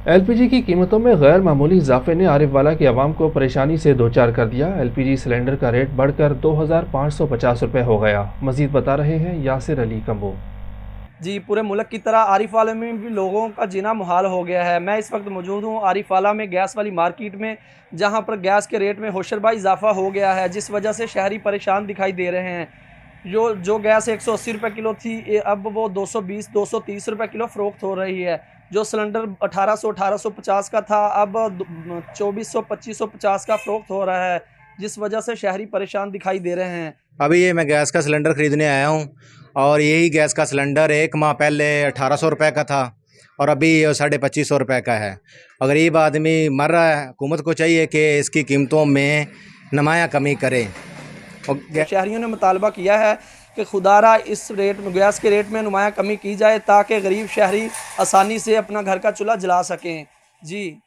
LPG की कीमतों में गैर मामूली इजाफे ने आरिफवाला की आवाम को परेशानी से दो चार कर दिया। एलपीजी सिलेंडर का रेट बढ़कर 2550 रुपये हो गया। मजीद बता रहे हैं यासिर अली कम्बो। जी, पूरे मुल्क की तरह आरिफवाला में भी लोगों का जीना मुहाल हो गया है। मैं इस वक्त मौजूद हूँ आरिफवाला में गैस वाली मार्केट में, जहाँ पर गैस के रेट में होशरबा इजाफा हो गया है, जिस वजह से शहरी परेशान दिखाई दे रहे हैं। जो जो गैस 180 रुपये किलो थी, अब वो 220 230 रुपये किलो फ़रोख्त हो रही है। जो सिलेंडर 1850 का था, अब 2400 2550 का फ़रोख्त हो रहा है, जिस वजह से शहरी परेशान दिखाई दे रहे हैं। अभी ये मैं गैस का सिलेंडर ख़रीदने आया हूँ और यही गैस का सिलेंडर 1 माह पहले 1800 रुपये का था और अभी 2550 रुपये का है। गरीब आदमी मर रहा है। हुकूमत को चाहिए कि इसकी कीमतों में नुमायाँ कमी करे। और शहरियों ने मुतालबा किया है कि खुदारा इस रेट में, गैस के रेट में नुमायाँ कमी की जाए, ताकि गरीब शहरी आसानी से अपना घर का चूल्हा जला सकें। जी।